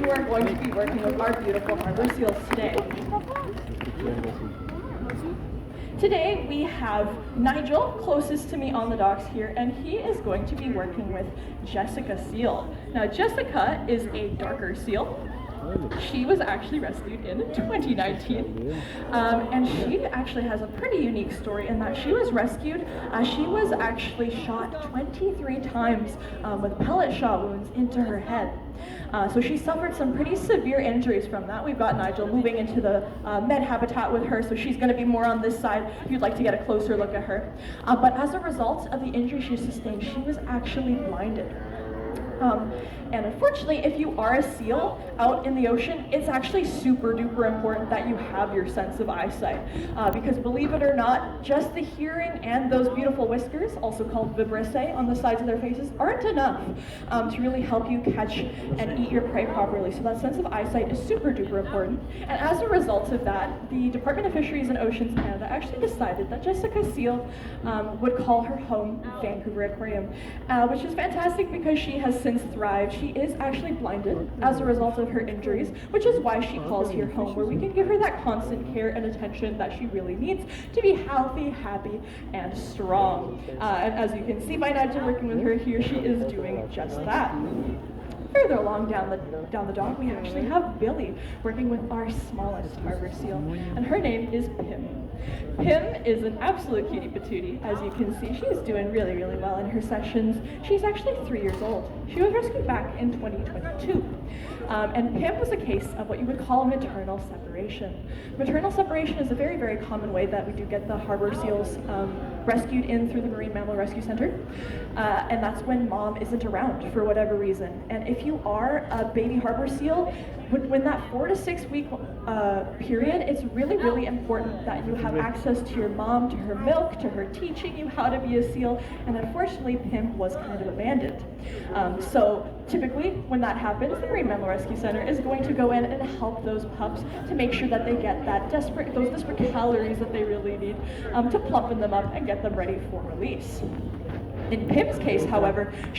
who are going to be working with our beautiful harbor seals today. Today we have Nigel, closest to me on the docks here, and he is going to be working with Jessica seal. Now Jessica is a darker seal. She was actually rescued in 2019, and she actually has a pretty unique story in that she was rescued. She was actually shot 23 times with pellet shot wounds into her head. So she suffered some pretty severe injuries from that. We've got Nigel moving into the med habitat with her, so she's going to be more on this side if you'd like to get a closer look at her. But as a result of the injury she sustained, she was actually blinded. And unfortunately, if you are a seal out in the ocean, it's actually super duper important that you have your sense of eyesight. Because believe it or not, just the hearing and those beautiful whiskers, also called vibrissae on the sides of their faces, aren't enough to really help you catch and eat your prey properly. So that sense of eyesight is super duper important. And as a result of that, the Department of Fisheries and Oceans Canada actually decided that Jessica seal would call her home Vancouver Aquarium, which is fantastic because she has since thrived. She is actually blinded as a result of her injuries, which is why she calls here home, where we can give her that constant care and attention that she really needs to be healthy, happy, and strong. And as you can see by Nigel working with her here, she is doing just that. Further along down the dock, we actually have Billy working with our smallest harbor seal, and her name is Pim. Pim is an absolute cutie patootie. As you can see, she's doing really, really well in her sessions. She's actually 3 years old. She was rescued back in 2022. And Pim was a case of what you would call maternal separation. Maternal separation is a very, very common way that we do get the harbor seals rescued in through the Marine Mammal Rescue Center. And that's when mom isn't around for whatever reason. And if you are a baby harbor seal, when that 4 to 6 week period, it's really, really important that you have access to your mom, to her milk, to her teaching you how to be a seal. And unfortunately, Pim was kind of abandoned. So typically, when that happens, the Marine Mammal Rescue Center is going to go in and help those pups to make sure that they get those desperate calories that they really need to plumpen them up and get them ready for release. In Pim's case, however,